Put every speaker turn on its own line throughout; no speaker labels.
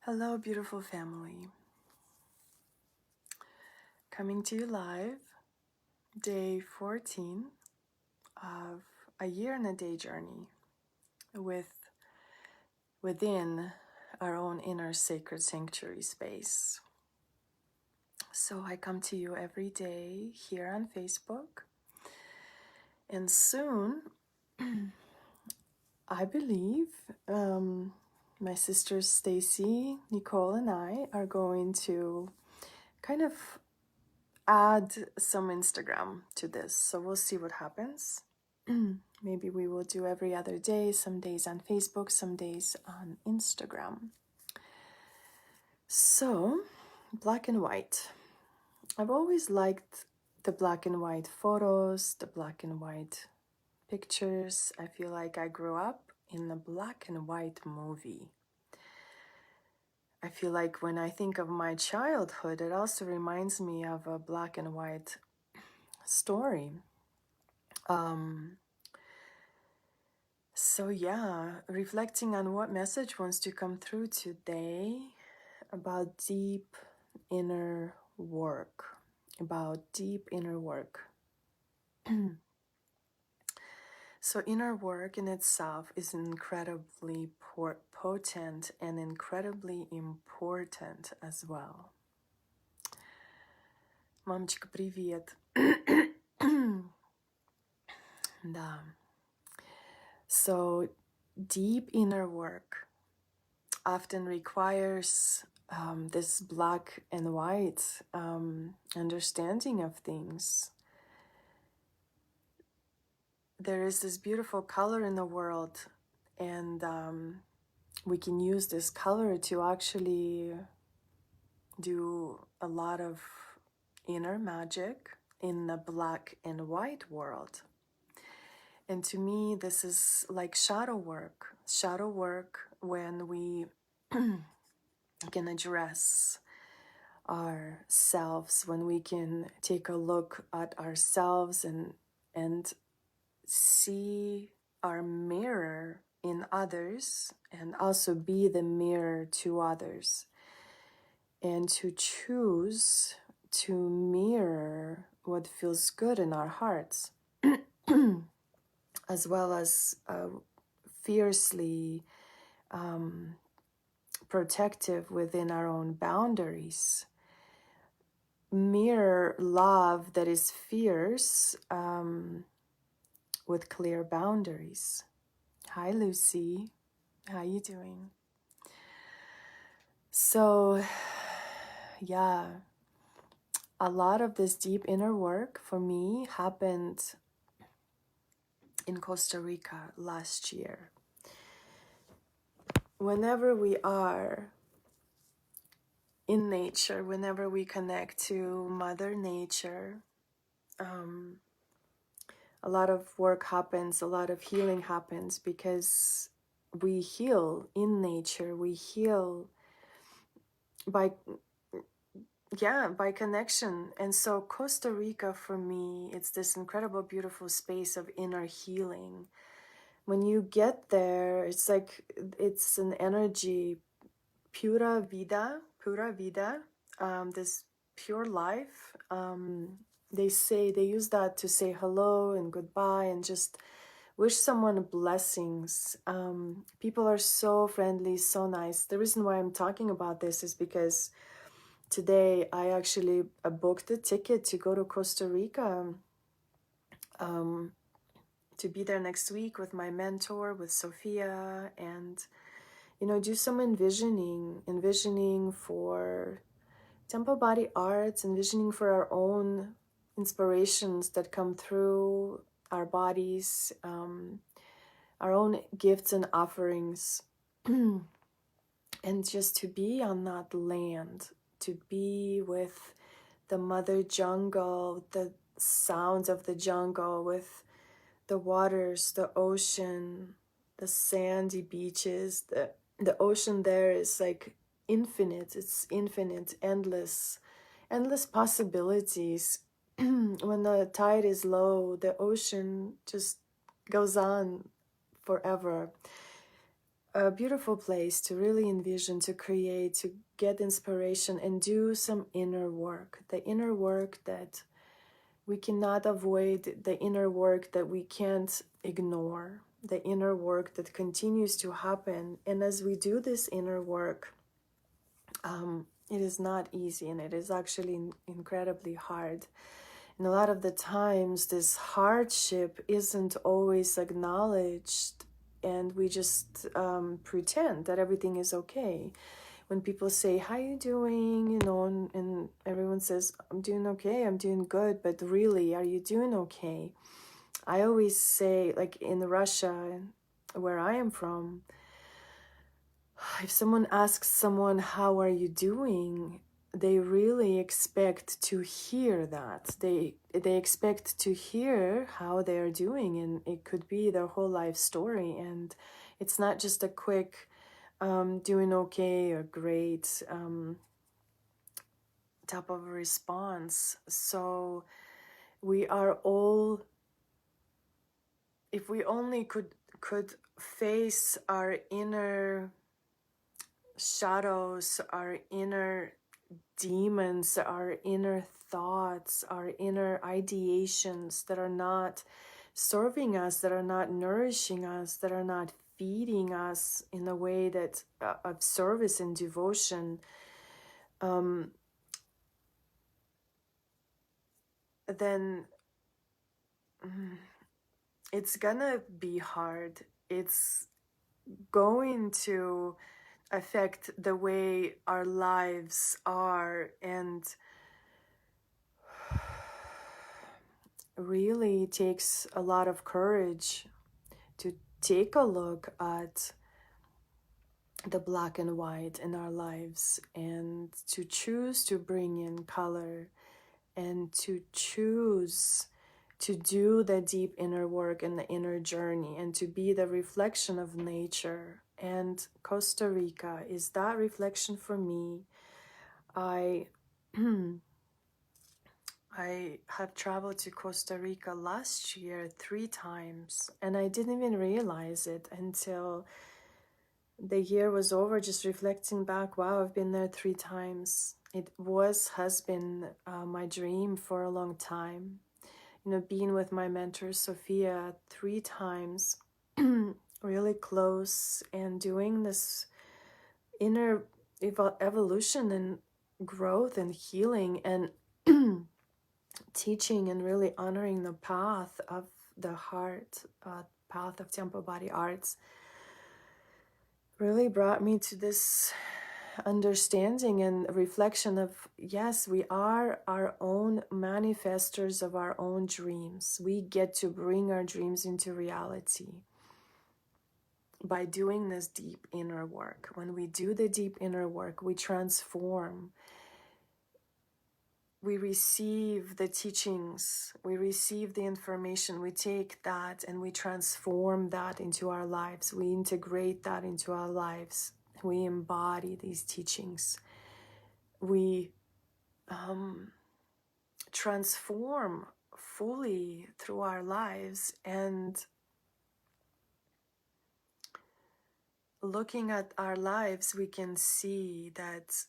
Hello, beautiful family. Coming to you live, day 14 of a year and a day journey within our own inner sacred sanctuary space. So I come to you every day here on Facebook, and soon, I believe, my sisters Stacy, Nicole, and I are going to kind of add some Instagram to this. So we'll see what happens. Maybe we will do every other day, some days on Facebook, some days on Instagram. So, black and white. I've always liked the black and white photos, the black and white pictures. I feel like I grew up in a black and white movie. I feel like when I think of my childhood, it also reminds me of a black and white story. So yeah, reflecting on what message wants to come through today about deep inner work, So inner work in itself is incredibly potent and incredibly important as well. Мамочка, привет. Да. So deep inner work often requires this black and white understanding of things. There is this beautiful color in the world, and we can use this color to actually do a lot of inner magic in the black and white world. And to me, this is like shadow work when we can address ourselves, when we can take a look at ourselves and see our mirror in others, and also be the mirror to others, and to choose to mirror what feels good in our hearts, as well as fiercely protective within our own boundaries. Mirror love that is fierce with clear boundaries. Hi, Lucy. How you doing? So, yeah, a lot of this deep inner work for me happened in Costa Rica last year. Whenever we are in nature, whenever we connect to Mother Nature, a lot of work happens, a lot of healing happens, because we heal in nature, we heal by connection. And so Costa Rica, for me, it's this incredible, beautiful space of inner healing. When you get there, it's like, it's an energy, pura vida, this pure life. They use that to say hello and goodbye and just wish someone blessings. People are so friendly, so nice. The reason why I'm talking about this is because today I actually booked a ticket to go to Costa Rica, to be there next week with my mentor, with Sophia, and do some envisioning for temple body arts, envisioning for our own inspirations that come through our bodies, our own gifts and offerings, and just to be on that land, to be with the mother jungle, the sounds of the jungle, with the waters, the ocean, the sandy beaches. The ocean there is like infinite. It's infinite, endless possibilities. When the tide is low, the ocean just goes on forever. a beautiful place to really envision, to create, to get inspiration and do some inner work. The inner work that we cannot avoid, the inner work that we can't ignore, the inner work that continues to happen. And as we do this inner work, it is not easy, and it is actually incredibly hard. And a lot of the times, this hardship isn't always acknowledged, and we just pretend that everything is okay. When people say, "How you doing?" and everyone says, "I'm doing okay, I'm doing good," but really, are you doing okay? I always say, like in Russia, where I am from, if someone asks someone, "How are you doing?" they really expect to hear that. They expect to hear how they are doing, and it could be their whole life story. And it's not just a quick doing okay or great type of response. So we are all, if we only could face our inner shadows, our inner demons, our inner thoughts, our inner ideations that are not serving us, that are not nourishing us, that are not feeding us in a way that of service and devotion, then it's gonna be hard. It's going to affect the way our lives are, and really takes a lot of courage to take a look at the black and white in our lives, and to choose to bring in color, and to choose to do the deep inner work and the inner journey, and to be the reflection of nature. And Costa Rica is that reflection for me. I I have traveled to Costa Rica last year 3 times, and I didn't even realize it until the year was over, just reflecting back. Wow, I've been there 3 times. It has been my dream for a long time. Being with my mentor, Sophia, 3 times, really close, and doing this inner evolution and growth and healing, and teaching and really honoring the path of the heart, path of Temple Body Arts, really brought me to this understanding and reflection of, yes, we are our own manifestors of our own dreams. We get to bring our dreams into reality by doing this deep inner work. When we do the deep inner work, we transform. We receive the teachings, we receive the information, we take that and we transform that into our lives. We integrate that into our lives. We embody these teachings. We transform fully through our lives. And looking at our lives, we can see that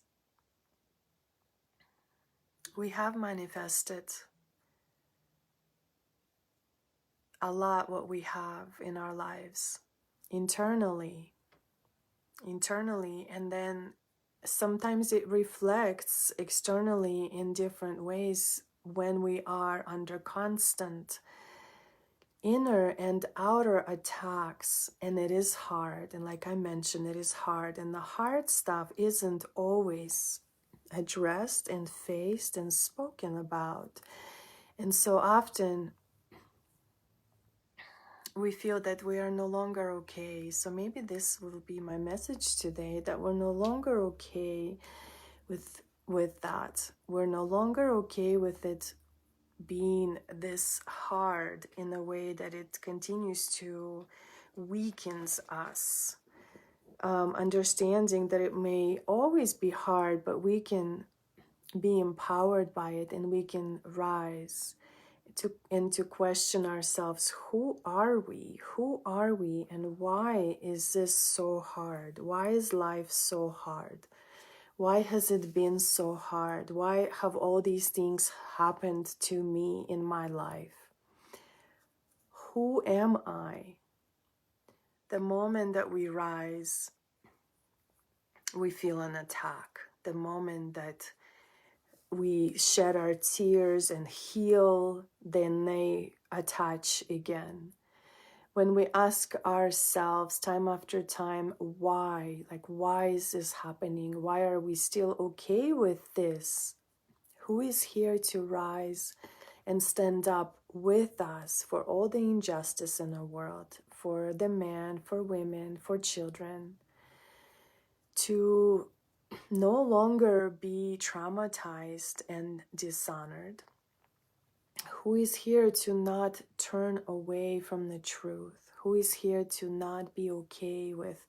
we have manifested a lot what we have in our lives internally, and then sometimes it reflects externally in different ways when we are under constant inner and outer attacks. And it is hard, and like I mentioned, it is hard, and the hard stuff isn't always addressed and faced and spoken about. And so often we feel that we are no longer okay. So maybe this will be my message today, that we're no longer okay with that. We're no longer okay with it being this hard in a way that it continues to weakens us. Understanding that it may always be hard, but we can be empowered by it, and we can rise to question ourselves, who are we? Who are we, and why is this so hard? Why is life so hard? Why has it been so hard? Why have all these things happened to me in my life? Who am I? The moment that we rise, we feel an attack. The moment that we shed our tears and heal, then they attach again. When we ask ourselves time after time, why? Like, why is this happening? Why are we still okay with this? Who is here to rise and stand up with us for all the injustice in the world, for the men, for women, for children, to no longer be traumatized and dishonored? Who is here to not turn away from the truth? Who is here to not be okay with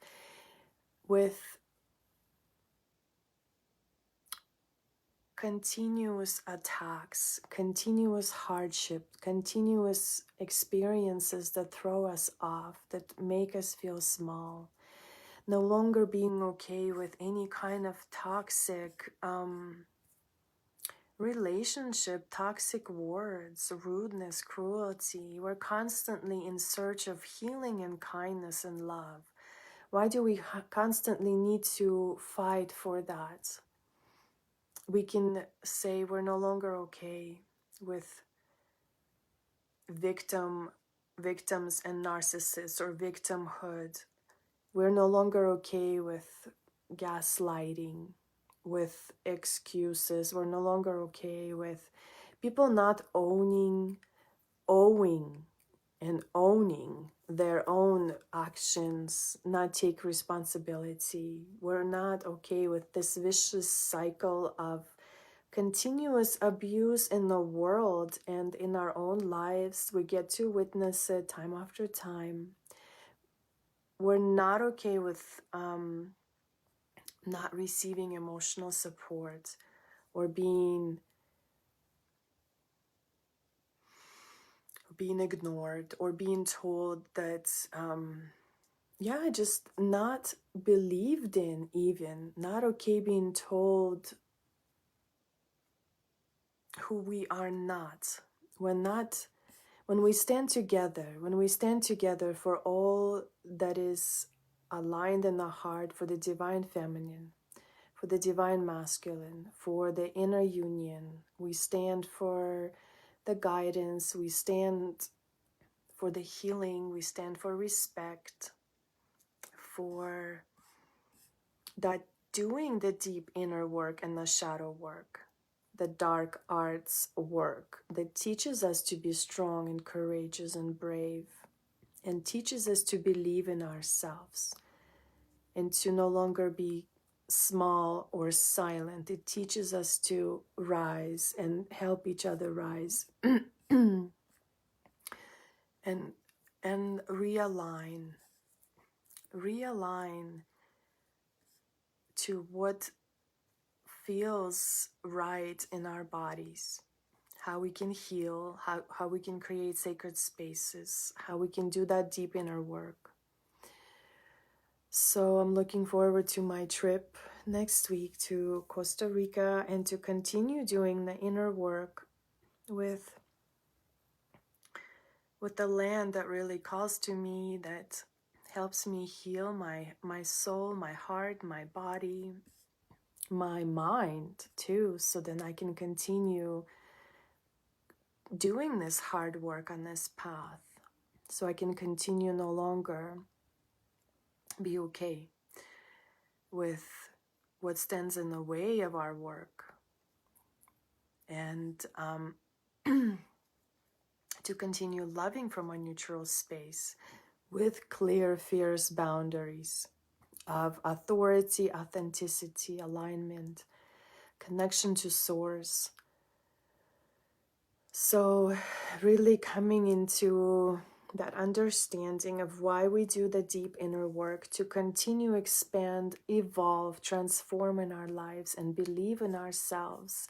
continuous attacks, continuous hardship, continuous experiences that throw us off, that make us feel small? No longer being okay with any kind of toxic relationship, toxic words, rudeness, cruelty. We're constantly in search of healing and kindness and love. Why do we constantly need to fight for that? We can say we're no longer okay with victims and narcissists, or victimhood. We're no longer okay with gaslighting, with excuses. We're no longer okay with people not owning and owning their own actions, not take responsibility. We're not okay with this vicious cycle of continuous abuse in the world and in our own lives. We get to witness it time after time. We're not okay with not receiving emotional support, or being ignored, or being told that just not believed in, even not okay being told who we are not. When we stand together for all that is aligned in the heart, for the divine feminine, for the divine masculine, for the inner union, we stand for the guidance, we stand for the healing, we stand for respect, for that doing the deep inner work and the shadow work, the dark arts work that teaches us to be strong and courageous and brave, and teaches us to believe in ourselves and to no longer be small or silent. It teaches us to rise and help each other rise and realign to what feels right in our bodies, how we can heal, how we can create sacred spaces, how we can do that deep inner work. So I'm looking forward to my trip next week to Costa Rica, and to continue doing the inner work with the land that really calls to me, that helps me heal my soul, my heart, my body, my mind too, so then I can continue doing this hard work on this path, so I can continue no longer be okay with what stands in the way of our work, and to continue loving from a neutral space with clear, fierce boundaries of authority, authenticity, alignment, connection to source. So really coming into that understanding of why we do the deep inner work, to continue, expand, evolve, transform in our lives, and believe in ourselves,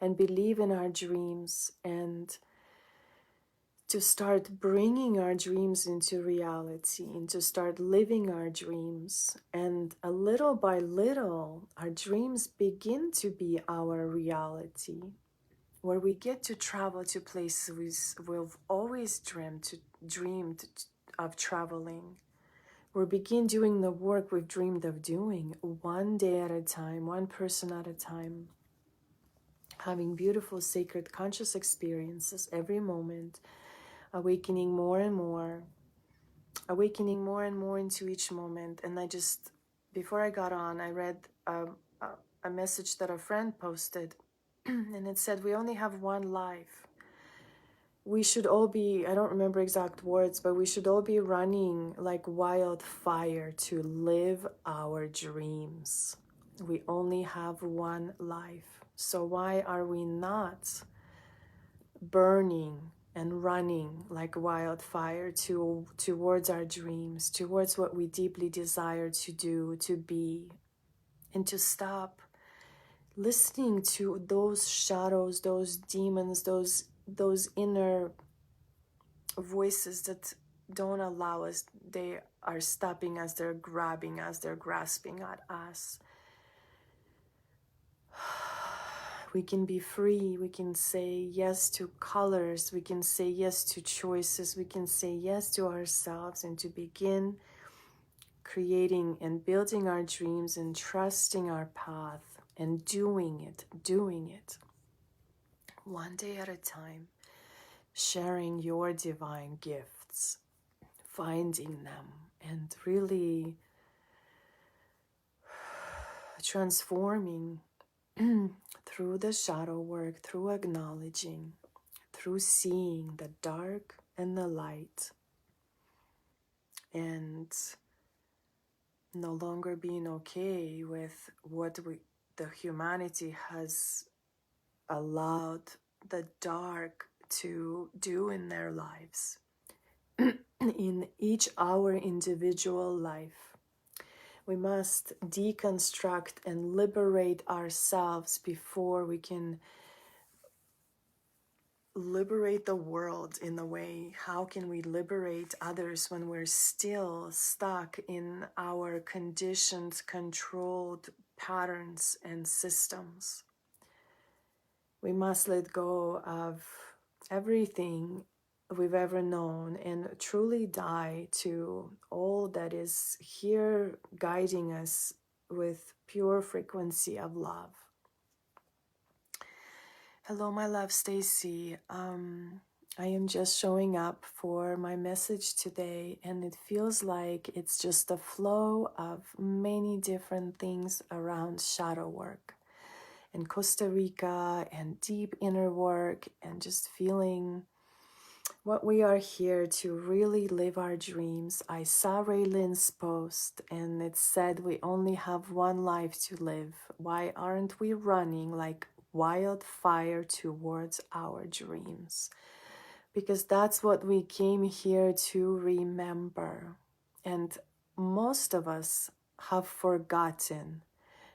and believe in our dreams, and to start bringing our dreams into reality and to start living our dreams. And a little by little, our dreams begin to be our reality, where we get to travel to places we've always dreamed of traveling. We begin doing the work we've dreamed of doing, one day at a time, one person at a time, having beautiful, sacred, conscious experiences every moment, awakening more and more, awakening more and more into each moment. And before I got on, I read a message that a friend posted, and it said, we only have one life. We should all be, I don't remember exact words, but we should all be running like wildfire to live our dreams. We only have one life. So why are we not burning and running like wildfire towards our dreams, towards what we deeply desire to do, to be, and to stop listening to those shadows, those demons, those inner voices that don't allow us. They are stopping us, they're grabbing us, they're grasping at us. We can be free, we can say yes to colors, we can say yes to choices, we can say yes to ourselves, and to begin creating and building our dreams and trusting our path and doing it one day at a time, sharing your divine gifts, finding them, and really transforming through the shadow work, through acknowledging, through seeing the dark and the light, and no longer being okay with what the humanity has allowed the dark to do in their lives, in each our individual life. We must deconstruct and liberate ourselves before we can liberate the world in a way. How can we liberate others when we're still stuck in our conditioned, controlled patterns and systems? We must let go of everything we've ever known and truly die to all that is here guiding us with pure frequency of love. Hello, my love, Stacy. I am just showing up for my message today, and it feels like it's just a flow of many different things around shadow work in Costa Rica and deep inner work, and just feeling what we are here to really live our dreams. I saw Raylin's post and it said we only have one life to live. Why aren't we running like wildfire towards our dreams? Because that's what we came here to remember. And most of us have forgotten.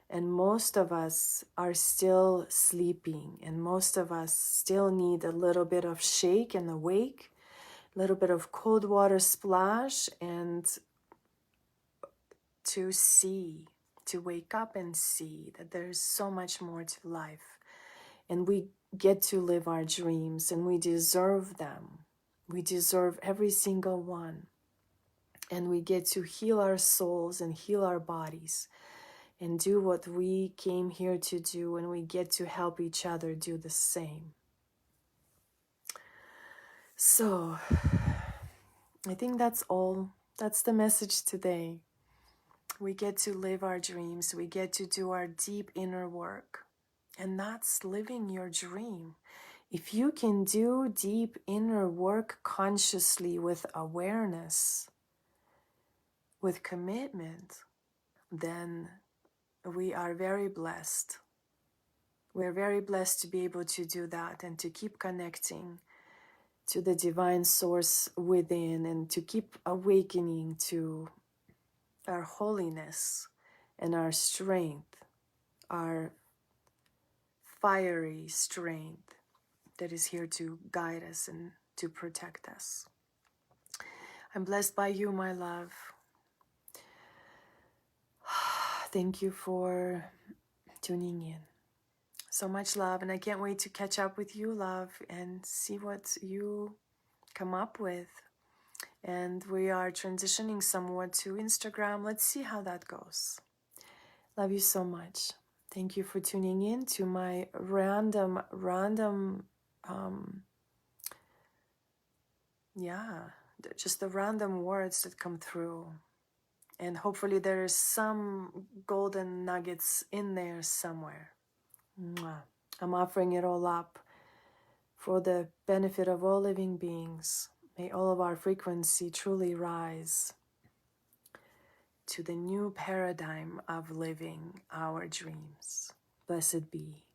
And most of us are still sleeping, and most of us still need a little bit of shake and awake, a little bit of cold water splash, and to see, to wake up and see that there's so much more to life. And we get to live our dreams, and we deserve them. We deserve every single one. And we get to heal our souls and heal our bodies and do what we came here to do, and we get to help each other do the same. So, I think that's all. That's the message today. We get to live our dreams. We get to do our deep inner work. And that's living your dream. If you can do deep inner work consciously with awareness, with commitment, then we are very blessed. We're very blessed to be able to do that and to keep connecting to the divine source within, and to keep awakening to our holiness and our strength, our fiery strength that is here to guide us and to protect us. I'm blessed by you, my love. Thank you for tuning in. So much love, and I can't wait to catch up with you, love, and see what you come up with. And we are transitioning somewhat to Instagram. Let's see how that goes. Love you so much. Thank you for tuning in to my random, just the random words that come through. And hopefully there is some golden nuggets in there somewhere. Mwah. I'm offering it all up for the benefit of all living beings. May all of our frequency truly rise to the new paradigm of living our dreams. Blessed be.